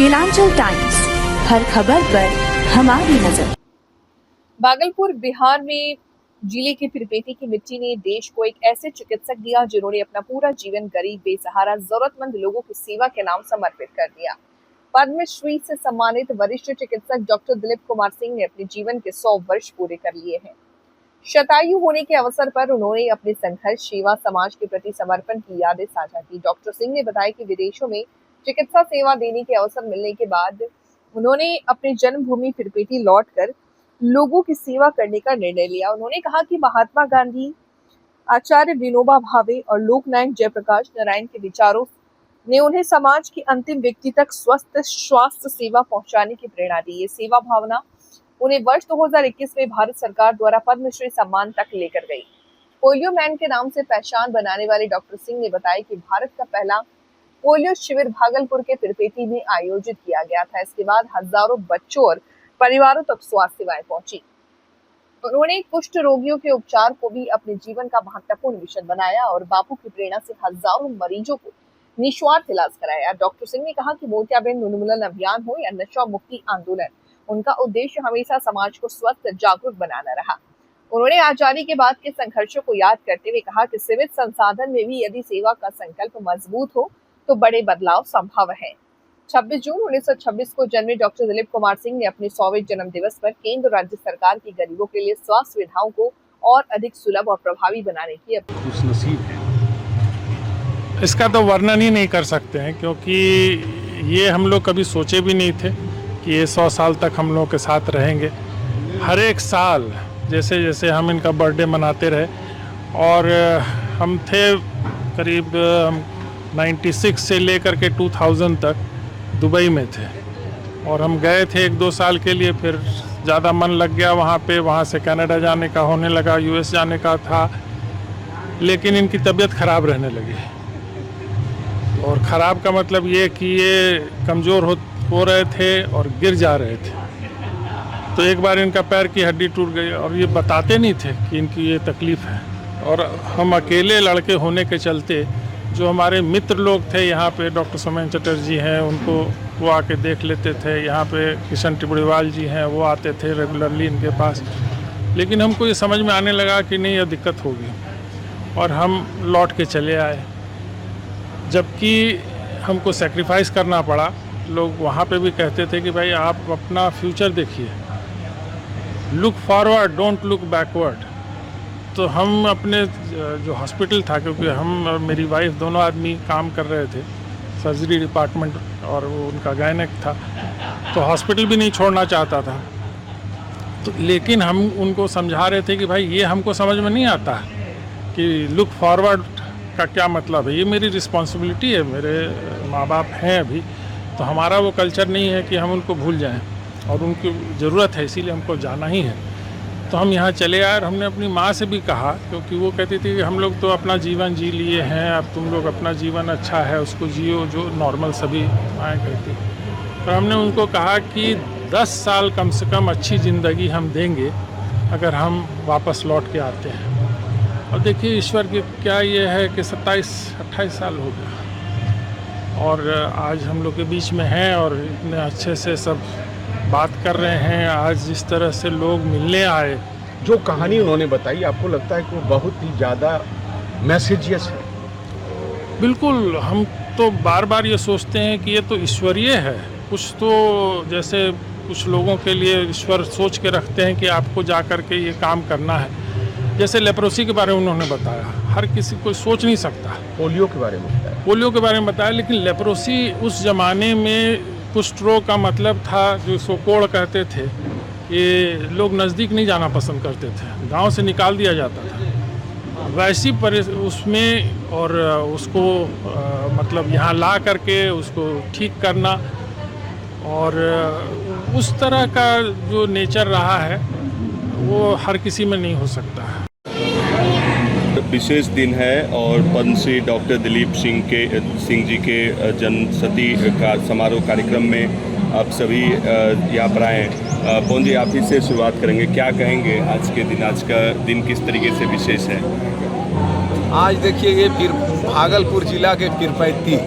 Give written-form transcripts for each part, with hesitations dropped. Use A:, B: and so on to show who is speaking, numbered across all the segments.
A: Nilanchal times, हर खबर पर हमारी नजर।
B: भागलपुर बिहार में जिले के पीरपेटी की मिट्टी ने देश को एक ऐसे चिकित्सक दिया जिन्होंने अपना पूरा जीवन गरीब, बेसहारा, जरूरतमंद लोगों की सेवा के नाम समर्पित कर दिया। पद्मश्री से सम्मानित वरिष्ठ चिकित्सक डॉक्टर दिलीप कुमार सिंह ने अपने जीवन के 100 वर्ष पूरे कर लिए हैं। शतायु होने के अवसर पर उन्होंने अपने संघर्ष, सेवा, समाज के प्रति समर्पण की यादें साझा की। डॉक्टर सिंह ने बताया कि विदेशों में चिकित्सा सेवा देने के अवसर मिलने के बाद उन्होंने अपनी जन्मभूमि पीरपेटी लौटकर लोगों की सेवा करने का निर्णय लिया। उन्होंने कहा कि महात्मा गांधी, आचार्य विनोबा भावे और लोकनायक जयप्रकाश नारायण के विचारों ने उन्हें समाज की अंतिम व्यक्ति तक स्वस्थ स्वास्थ्य सेवा पहुंचाने की प्रेरणा दी। ये सेवा भावना उन्हें वर्ष 2021 में भारत सरकार द्वारा पद्मश्री सम्मान तक लेकर गई। पोलियो मैन के नाम से पहचान बनाने वाले डॉक्टर सिंह ने बताया कि भारत का पहला पोलियो शिविर भागलपुर के पीरपेटी में आयोजित किया गया था। इसके बाद हजारों बच्चों और परिवारों तक स्वास्थ्य सेवाएं पहुंची। उन्होंने कुष्ठ रोगियों के उपचार को भी अपने जीवन का महत्वपूर्ण विषय बनाया और बापू की प्रेरणा से हजारों मरीजों को निस्वार्थ इलाज कराया। डॉक्टर सिंह ने कहा कि मोतियाबिंद उन्मूलन अभियान हो या नशा मुक्ति आंदोलन, उनका उद्देश्य हमेशा समाज को स्वस्थ, जागरूक बनाना रहा। उन्होंने आजादी के बाद के संघर्षों को याद करते हुए कहा कि सीमित संसाधन में भी यदि सेवा का संकल्प मजबूत हो तो बड़े बदलाव संभव है। 26 जून 1926 को जन्मे डॉक्टर दिलीप कुमार सिंह ने अपने 100वें जन्म दिवस पर केंद्र राज्य सरकार की गरीबों के लिए स्वास्थ्य सुविधाओं को और अधिक सुलभ और प्रभावी बनाने की अपील।
C: खुशनसीब है, इसका तो वर्णन ही नहीं कर सकते हैं, क्योंकि ये हम लोग कभी सोचे भी नहीं थे कि ये 100 साल तक हम लोगों के साथ रहेंगे। हर एक साल जैसे जैसे हम इनका बर्थडे मनाते रहे, और हम थे करीब 96 से लेकर के 2000 तक दुबई में थे, और हम गए थे 1-2 साल के लिए, फिर ज़्यादा मन लग गया वहाँ पे। वहाँ से कनाडा जाने का होने लगा, यूएस जाने का था, लेकिन इनकी तबीयत ख़राब रहने लगी। और ख़राब का मतलब ये कि ये कमज़ोर हो रहे थे और गिर जा रहे थे। तो एक बार इनका पैर की हड्डी टूट गई, और ये बताते नहीं थे कि इनकी ये तकलीफ़ है। और हम अकेले लड़के होने के चलते जो हमारे मित्र लोग थे यहाँ पे, डॉक्टर सोमेन चटर्जी हैं, उनको वो आके देख लेते थे। यहाँ पे किशन टिबड़ीवाल जी हैं, वो आते थे रेगुलरली इनके पास। लेकिन हमको ये समझ में आने लगा कि नहीं, यह दिक्कत होगी, और हम लौट के चले आए। जबकि हमको सेक्रीफाइस करना पड़ा। लोग वहाँ पे भी कहते थे कि भाई आप अपना फ्यूचर देखिए, look forward, don't look backward. तो हम अपने जो हॉस्पिटल था, क्योंकि हम और मेरी वाइफ दोनों आदमी काम कर रहे थे सर्जरी डिपार्टमेंट, और वो उनका गायनेक था, तो हॉस्पिटल भी नहीं छोड़ना चाहता था। तो लेकिन हम उनको समझा रहे थे कि भाई ये हमको समझ में नहीं आता कि लुक फॉरवर्ड का क्या मतलब है। ये मेरी रिस्पॉन्सिबिलिटी है, मेरे माँ बाप हैं अभी, तो हमारा वो कल्चर नहीं है कि हम उनको भूल जाएं, और उनकी ज़रूरत है, इसीलिए हमको जाना ही है। तो हम यहाँ चले आए, और हमने अपनी माँ से भी कहा, क्योंकि वो कहती थी कि हम लोग तो अपना जीवन जी लिए हैं, अब तुम लोग अपना जीवन अच्छा है उसको जियो, जो नॉर्मल सभी माएँ कहती। तो हमने उनको कहा कि 10 साल कम से कम अच्छी ज़िंदगी हम देंगे अगर हम वापस लौट के आते हैं। और देखिए ईश्वर की क्या ये है कि 27-28 साल हो गया, और आज हम लोग के बीच में हैं, और इतने अच्छे से सब बात कर रहे हैं। आज जिस तरह से लोग मिलने आए,
D: जो कहानी उन्होंने बताई, आपको लगता है कि वो बहुत ही ज़्यादा मैसेजियस है?
C: बिल्कुल। हम तो बार बार ये सोचते हैं कि ये तो ईश्वरीय है। कुछ तो जैसे कुछ लोगों के लिए ईश्वर सोच के रखते हैं कि आपको जा कर के ये काम करना है। जैसे लेप्रोसी के बारे में उन्होंने बताया, हर किसी कोई सोच नहीं सकता।
D: पोलियो के बारे में बताया,
C: पोलियो के बारे में बताया, लेकिन लेप्रोसी उस ज़माने में कुष्ठ रोग का मतलब था, जो इसको कोढ़ कहते थे, ये लोग नज़दीक नहीं जाना पसंद करते थे, गांव से निकाल दिया जाता था। वैसी उसमें, और उसको मतलब यहाँ ला करके उसको ठीक करना, और उस तरह का जो नेचर रहा है वो हर किसी में नहीं हो सकता है।
E: विशेष दिन है, और पद्मश्री डॉक्टर दिलीप सिंह जी के जन्मशती का समारोह कार्यक्रम में आप सभी यहाँ पर आए। पवन जी, आप ही से शुरुआत करेंगे, क्या कहेंगे आज के दिन, आज का दिन किस तरीके से विशेष है?
F: आज देखिए, ये भागलपुर जिला के पीरपेटी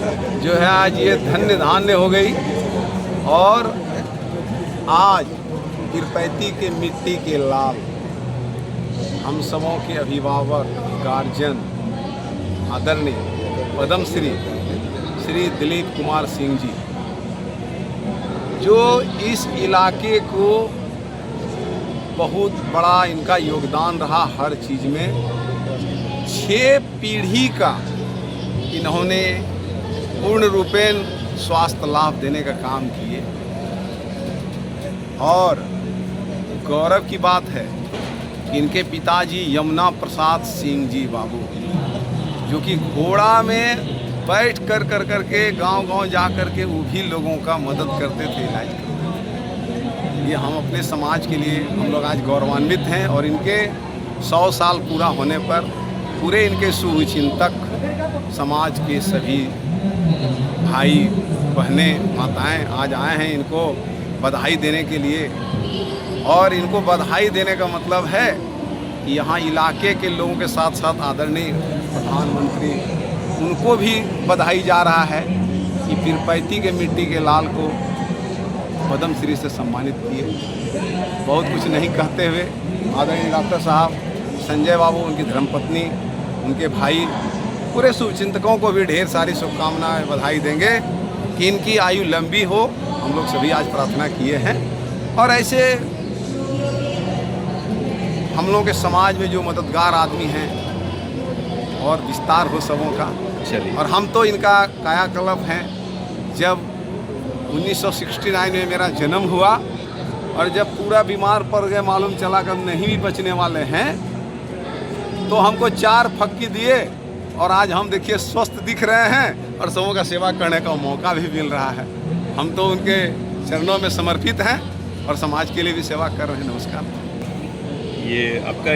F: जो है आज ये धन्य धान्य हो गई। और आज पीरपैती के मिट्टी के लाल हम सबों के अभिभावक गार्जियन आदरणीय पद्मश्री श्री दिलीप कुमार सिंह जी, जो इस इलाके को बहुत बड़ा इनका योगदान रहा हर चीज़ में। 6 पीढ़ी का इन्होंने पूर्ण रूपेण स्वास्थ्य लाभ देने का काम किए। और गौरव की बात है कि इनके पिताजी यमुना प्रसाद सिंह जी बाबू, जो कि घोड़ा में बैठ कर के गांव-गांव जा कर के वो भी लोगों का मदद करते थे, इलाज करते थे। ये हम अपने समाज के लिए हम लोग आज गौरवान्वित हैं। और इनके 100 साल पूरा होने पर पूरे इनके शुभचिंतक समाज के सभी भाई बहनें माताएं आज आए हैं इनको बधाई देने के लिए। और इनको बधाई देने का मतलब है कि यहाँ इलाके के लोगों के साथ साथ आदरणीय प्रधानमंत्री उनको भी बधाई जा रहा है कि पीरपैती के मिट्टी के लाल को पद्मश्री से सम्मानित किए। बहुत कुछ नहीं कहते हुए आदरणीय डॉक्टर साहब संजय बाबू, उनकी धर्मपत्नी, उनके भाई, पूरे शुभचिंतकों को भी ढेर सारी शुभकामनाएं बधाई देंगे कि इनकी आयु लंबी हो। हम लोग सभी आज प्रार्थना किए हैं। और ऐसे हम लोगों के समाज में जो मददगार आदमी हैं और विस्तार हो सबों का। और हम तो इनका कायाकल्प हैं। जब 1969 में मेरा जन्म हुआ और जब पूरा बीमार पड़ गए, मालूम चला कि नहीं भी बचने वाले हैं, तो हमको 4 फक्की दिए और आज हम देखिए स्वस्थ दिख रहे हैं और सबों का सेवा करने का मौका भी मिल रहा है। हम तो उनके चरणों में समर्पित हैं और समाज के लिए भी सेवा कर रहे हैं। नमस्कार।
E: ये आपका